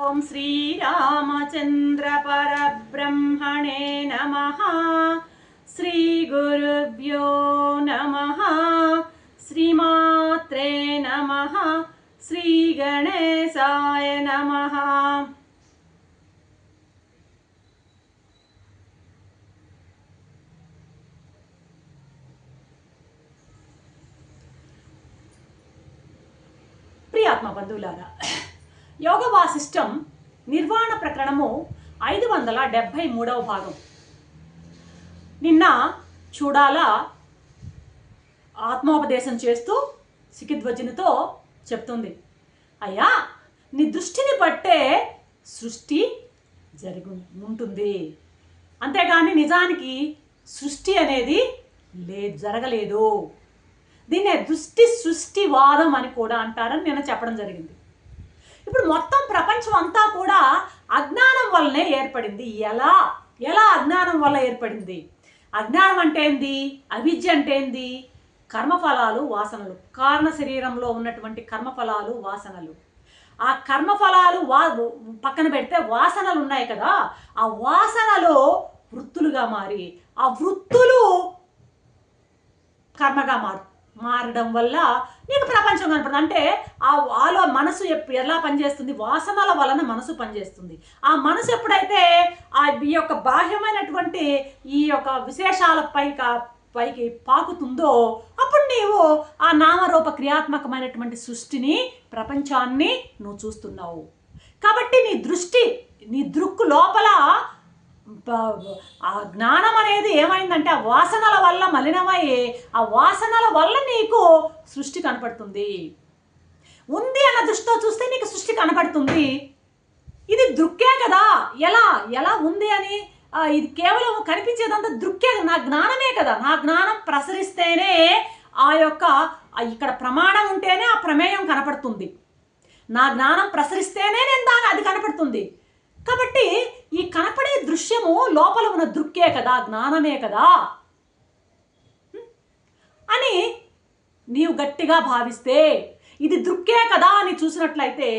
ఓం శ్రీరామచంద్ర పరబ్రహ్మణే నమః. శ్రీ గురుభ్యో నమః. శ్రీమాత్రే నమః. శ్రీ గణేశాయ నమః. ప్రియాత్మ బంధువులారా, యోగ వాసిష్టం నిర్వాణ ప్రకరణము 573వ భాగం. నిన్న చూడాల ఆత్మోపదేశం చేస్తూ సికిధ్వజనుతో చెప్తుంది, అయ్యా నీ దృష్టిని బట్టే సృష్టి ఉంటుంది, అంతేగాని నిజానికి సృష్టి అనేది జరగలేదు. దీన్నే సృష్టివాదం అని కూడా అంటారని నేను చెప్పడం జరిగింది. ఇప్పుడు మొత్తం ప్రపంచం అంతా కూడా అజ్ఞానం వల్లనే ఏర్పడింది. ఎలా అజ్ఞానం వల్ల ఏర్పడింది? అజ్ఞానం అంటే ఏంది? అవిద్య అంటే ఏంది? కర్మఫలాలు, వాసనలు. కారణ శరీరంలో ఉన్నటువంటి కర్మఫలాలు, వాసనలు. ఆ కర్మఫలాలు పక్కన పెడితే వాసనలు ఉన్నాయి కదా, ఆ వాసనలు వృత్తులుగా మారి ఆ వృత్తులు కర్మగా మారడం వల్ల నీకు ప్రపంచం కనపడుతుంది. అంటే ఆలో మనసు ఎలా పనిచేస్తుంది? వాసనల వలన మనసు పనిచేస్తుంది. ఆ మనసు ఎప్పుడైతే ఈ యొక్క బాహ్యమైనటువంటి ఈ యొక్క విశేషాల పైకి పాకుతుందో అప్పుడు నీవు ఆ నామరూప క్రియాత్మకమైనటువంటి సృష్టిని, ప్రపంచాన్ని నువ్వు చూస్తున్నావు. కాబట్టి నీ దృక్కు లోపల ఆ జ్ఞానం అనేది ఏమైందంటే ఆ వాసనల వల్ల మలినమై ఆ వాసనల వల్ల నీకు సృష్టి కనపడుతుంది. ఉంది అన్న దృష్టితో చూస్తే నీకు సృష్టి కనపడుతుంది. ఇది దృక్కే కదా. ఎలా ఉంది అని ఇది కేవలం కనిపించేదంతా దృక్కే, నా జ్ఞానమే కదా. నా జ్ఞానం ప్రసరిస్తేనే ఆ యొక్క ఇక్కడ ప్రమాణం ఉంటేనే ఆ ప్రమేయం కనపడుతుంది. నా జ్ఞానం ప్రసరిస్తేనే అది కనపడుతుంది. కాబట్టి ఈ కనపడే దృశ్యము లోపల ఉన్న దృక్కే కదా, జ్ఞానమే కదా అని నీవు గట్టిగా భావిస్తే, ఇది దృక్కే కదా అని చూసినట్లయితే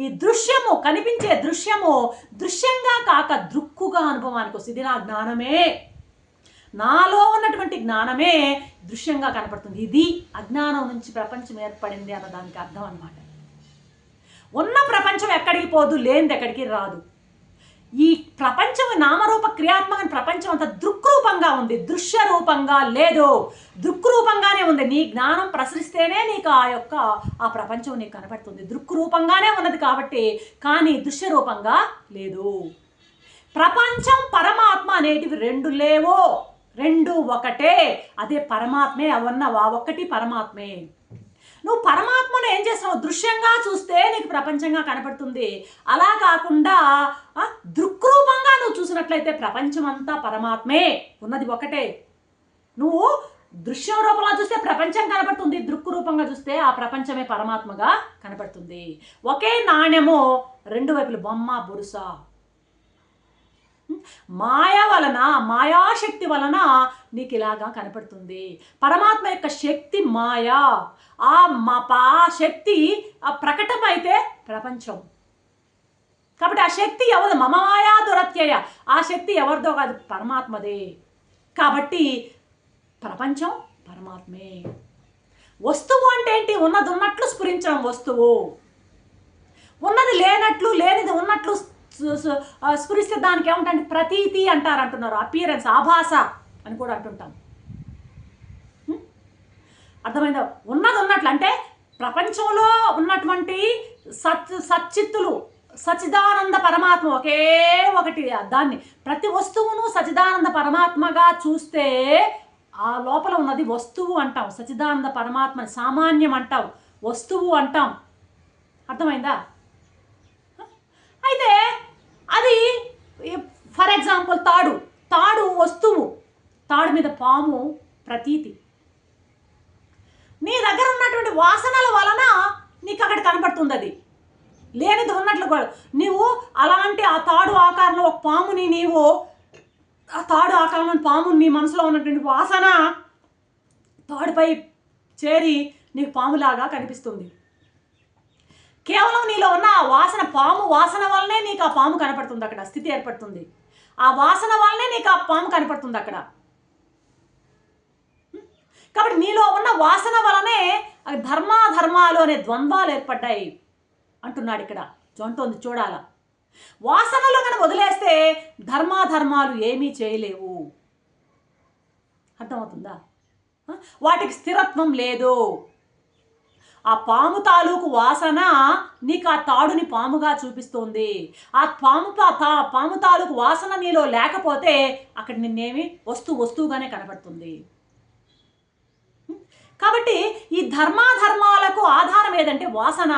ఈ దృశ్యము, కనిపించే దృశ్యము దృశ్యంగా కాక దృక్కుగా అనుభవానికి వస్తుంది. ఇది నా జ్ఞానమే, నాలో ఉన్నటువంటి జ్ఞానమే దృశ్యంగా కనపడుతుంది. ఇది అజ్ఞానం నుంచి ప్రపంచం ఏర్పడింది అన్న దానికి అర్థం అన్నమాట. ఉన్న ప్రపంచం ఎక్కడికి పోదు, లేనిది ఎక్కడికి రాదు. ఈ ప్రపంచం నామరూప క్రియాత్మక ప్రపంచం అంతా దృక్రూపంగా ఉంది, దృశ్య రూపంగా లేదు. దృక్రూపంగానే ఉంది. నీ జ్ఞానం ప్రసరిస్తేనే నీకు ఆ ప్రపంచం నీకు కనపడుతుంది. దృక్రూపంగానే ఉన్నది కాబట్టి, కానీ దృశ్య రూపంగా లేదు. ప్రపంచం పరమాత్మ అనేటివి రెండు లేవో, రెండు ఒకటే. అదే పరమాత్మే. అవన్న ఒక్కటి పరమాత్మే. నువ్వు పరమాత్మను ఏం చేస్తున్నావు? దృశ్యంగా చూస్తే నీకు ప్రపంచంగా కనపడుతుంది. అలా కాకుండా దృక్రూపంగా నువ్వు చూసినట్లయితే ప్రపంచం అంతా పరమాత్మే, ఉన్నది ఒకటే. నువ్వు దృశ్యం రూపంలో చూస్తే ప్రపంచం కనపడుతుంది, దృక్కు రూపంగా చూస్తే ఆ ప్రపంచమే పరమాత్మగా కనపడుతుంది. ఒకే నాణ్యము రెండు వైపులు, బొమ్మ బొరుస. మాయాశక్తి వలన నీకు ఇలాగా కనపడుతుంది. పరమాత్మ యొక్క శక్తి మాయా. ఆ శక్తి ప్రకటమైతే ప్రపంచం. కాబట్టి ఆ శక్తి ఎవరు? మమ మాయా దురత్యయ. ఆ శక్తి ఎవరిదో కాదు, పరమాత్మదే. కాబట్టి ప్రపంచం పరమాత్మే. వస్తువు అంటే ఏంటి? ఉన్నది ఉన్నట్లు స్ఫురించడం వస్తువు. ఉన్నది లేనట్లు, లేనిది ఉన్నట్లు స్ఫురిస్తే దానికి ఏమంటే ప్రతీతి అంటున్నారు. అపియరెన్స్, ఆభాస అని కూడా అంటుంటాం. అర్థమైందా? ఉన్నది ఉన్నట్లు అంటే ప్రపంచంలో ఉన్నటువంటి సచ్చిత్తులు, సచిదానంద పరమాత్మ ఒకే ఒకటి. దాన్ని ప్రతి వస్తువును సచిదానంద పరమాత్మగా చూస్తే ఆ లోపల ఉన్నది వస్తువు అంటాం. సచిదానంద పరమాత్మ సామాన్యం అంటాం, వస్తువు అంటాం. అర్థమైందా? అయితే అది ఫర్ ఎగ్జాంపుల్ తాడు వస్తువు, తాడు మీద పాము ప్రతీతి. నీ దగ్గర ఉన్నటువంటి వాసనల వలన నీకు అక్కడ కనపడుతుంది. అది లేనిది ఉన్నట్లు కూడా నీవు అలాంటి ఆ తాడు ఆకారంలో ఒక పాముని, నీవు ఆ తాడు ఆకారంలో పాముని నీ మనసులో ఉన్నటువంటి వాసన తాడుపై చేరి నీకు పాములాగా కనిపిస్తుంది. కేవలం నీలో ఉన్న ఆ వాసన, పాము వాసన వల్లనే నీకు ఆ పాము కనపడుతుంది, అక్కడ స్థితి ఏర్పడుతుంది. ఆ వాసన వల్లనే నీకు ఆ పాము కనపడుతుంది అక్కడ. కాబట్టి నీలో ఉన్న వాసన వలనే ధర్మాధర్మాలు అనే ద్వంద్వాలు ఏర్పడ్డాయి అంటున్నాడు ఇక్కడ. అంటోంది చూడాల. వాసనలు కనుక వదిలేస్తే ధర్మాధర్మాలు ఏమీ చేయలేవు. అర్థమవుతుందా? వాటికి స్థిరత్వం లేదు. ఆ పాము తాలూకు వాసన నీకు ఆ తాడుని పాముగా చూపిస్తోంది. ఆ పాము తాలూకు వాసన నీలో లేకపోతే అక్కడ నిన్నేమి వస్తువుగానే కనపడుతుంది. కాబట్టి ఈ ధర్మాధర్మాలకు ఆధారం ఏదంటే వాసన.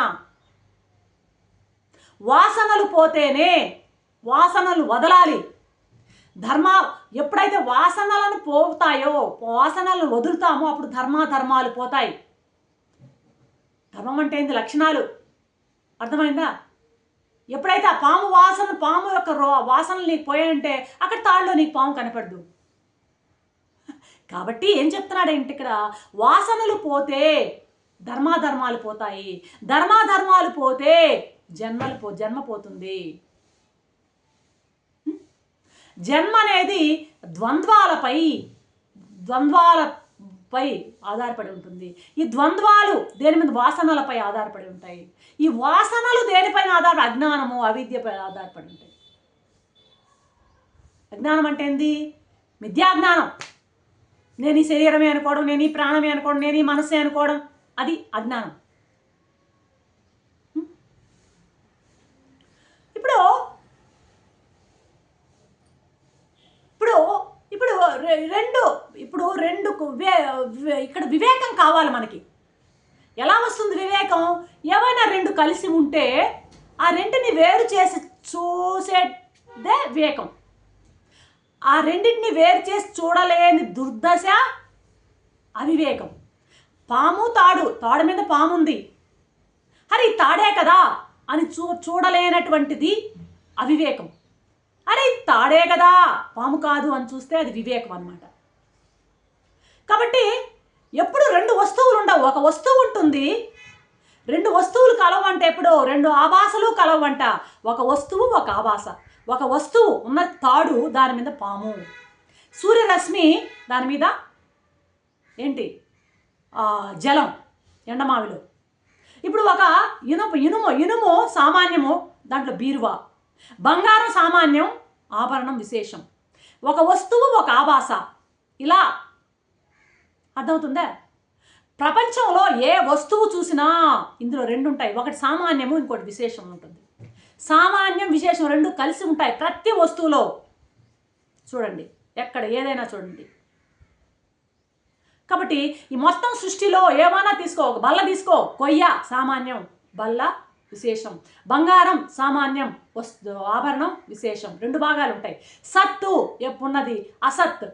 వాసనలు పోతేనే, వాసనలు వదలాలి. ఎప్పుడైతే వాసనలను పోతాయో, వాసనలను వదులుతామో అప్పుడు ధర్మాధర్మాలు పోతాయి. ధర్మం అంటే ఏంది? లక్షణాలు. అర్థమైందా? ఎప్పుడైతే ఆ పాము యొక్క వాసనలు నీకు పోయాయంటే అక్కడ తాళ్ళలో నీకు పాము కనపడదు. కాబట్టి ఏం చెప్తున్నాడంటే ఇక్కడ, వాసనలు పోతే ధర్మాధర్మాలు పోతాయి, ధర్మాధర్మాలు పోతే జన్మ పోతుంది. జన్మ అనేది ద్వంద్వాలపై ఆధారపడి ఉంటుంది. ఈ ద్వంద్వాలు దేని మీద? వాసనలపై ఆధారపడి ఉంటాయి. ఈ వాసనలు దేనిపైన ఆధారపడి? అజ్ఞానము, అవిద్యపై ఆధారపడి ఉంటాయి. అజ్ఞానం అంటే ఏంది? మిథ్యాజ్ఞానం. నేను ఈ శరీరమే అనుకోవడం, నేను ఈ ప్రాణమే అనుకోవడం, నేను ఈ మనస్సే అనుకోవడం, అది అజ్ఞానం. ఇప్పుడు ఇక్కడ వివేకం కావాలి మనకి. ఎలా వస్తుంది వివేకం? ఏవైనా రెండు కలిసి ఉంటే ఆ రెంటిని వేరు చేసి చూసేదే వివేకం. ఆ రెండింటిని వేరు చేసి చూడలేని దుర్దశ అవివేకం. పాము తాడు మీద పాము ఉంది, అరే తాడే కదా అని చూడలేనటువంటిది అవివేకం. అరే తాడే కదా పాము కాదు అని చూస్తే అది వివేకం అన్నమాట. కాబట్టి ఎప్పుడు రెండు వస్తువులు ఉండవు, ఒక వస్తువు ఉంటుంది. రెండు వస్తువులు కలవంట, ఎప్పుడు రెండు ఆభాసలు కలవంట. ఒక వస్తువు, ఒక ఆభాస. ఒక వస్తువు ఉన్న తాడు, దాని మీద పాము. సూర్యరశ్మి, దాని మీద ఏంటి? జలం, ఎండమావిలో. ఇప్పుడు ఒక ఇనుము సామాన్యము, దాంట్లో బీరువా. బంగారం సామాన్యం, ఆభరణం విశేషం. ఒక వస్తువు, ఒక ఆభాస. ఇలా అర్థమవుతుందా? ప్రపంచంలో ఏ వస్తువు చూసినా ఇందులో రెండు ఉంటాయి. ఒకటి సామాన్యము, ఇంకోటి విశేషం ఉంటుంది. సామాన్యం, విశేషం రెండు కలిసి ఉంటాయి ప్రతి వస్తువులో. చూడండి, ఎక్కడ ఏదైనా చూడండి. కాబట్టి ఈ మొత్తం సృష్టిలో ఏమైనా తీసుకో, ఒక బల్ల తీసుకో, కొయ్య సామాన్యం, బల్ల విశేషం. బంగారం సామాన్యం, ఆభరణం విశేషం. రెండు భాగాలు ఉంటాయి. సత్తు ఎప్పుడున్నది, అసత్.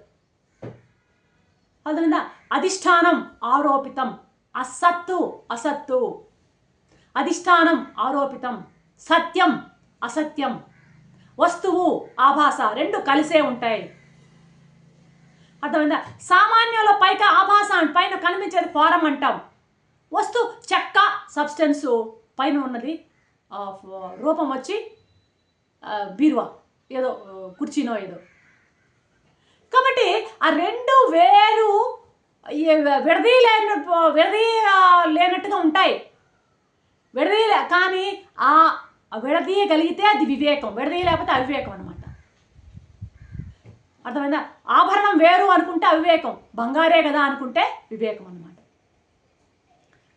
అర్థమైందా? అధిష్టానం, ఆరోపితం. అసత్తు, అసత్తు. అధిష్టానం, ఆరోపితం. సత్యం, అసత్యం. వస్తువు, ఆభాస రెండు కలిసే ఉంటాయి. అర్థమైందా? సామాన్యంలో ఆభాస పైన కనిపించేది ఫారం అంటాం. వస్తువు చెక్క, సబ్స్టెన్సు, పైన ఉన్నది రూపం వచ్చి బీరువా, ఏదో కుర్చీనో ఏదో. కాబట్టి ఆ రెండు వేరు లేనట్టుగా ఉంటాయి. కానీ ఆ విడదీయగలిగితే అది వివేకం, విడదీయలేకపోతే అవివేకం అనమాట. అర్థమైందా? ఆభరణం వేరు అనుకుంటే అవివేకం, బంగారే కదా అనుకుంటే వివేకం అనమాట.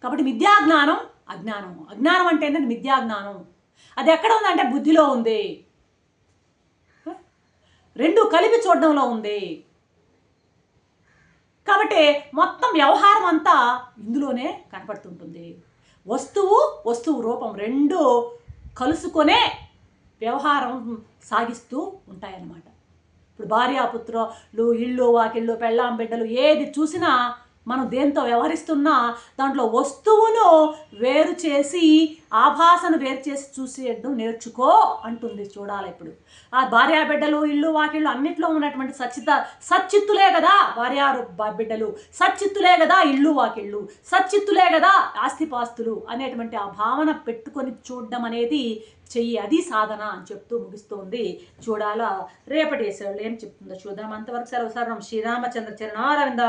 కాబట్టి మిథ్యాజ్ఞానం, అజ్ఞానం. అజ్ఞానం అంటే ఏంటంటే మిథ్యాజ్ఞానం. అది ఎక్కడ ఉందంటే బుద్ధిలో ఉంది, రెండు కలిపి చూడడంలో ఉంది. కాబట్టి మొత్తం వ్యవహారం అంతా ఇందులోనే కనపడుతుంటుంది. వస్తువు రూపం రెండు కలుసుకొనే వ్యవహారం సాగిస్తూ ఉంటాయన్నమాట. ఇప్పుడు భార్యాపుత్రులు, ఇళ్ళు వాకిళ్ళు, పెళ్ళాం బిడ్డలు ఏది చూసినా మనం దేంతో వ్యవహరిస్తున్నా దాంట్లో వస్తువును వేరు చేసి ఆభాసను వేరు చేసి చూసేయడం నేర్చుకో అంటుంది. చూడాలి ఇప్పుడు ఆ భార్యా బిడ్డలు, ఇల్లు వాకిళ్ళు అన్నిట్లో ఉన్నటువంటి సచ్చిత్తులే కదా బిడ్డలు, సచ్చిత్తులే కదా ఇల్లు వాకిళ్ళు, సచ్చిత్తులే కదా ఆస్తిపాస్తులు అనేటువంటి ఆ భావన పెట్టుకొని చూడడం అనేది చెయ్యి, అది సాధన అని చెప్తూ ముగిస్తుంది. చూడాలా రేపటి ఎపిసోడ్లో ఏం చెప్తుందో చూద్దాం. అంతవరకు సెలవు. శ్రీరామచంద్ర చరణారవింద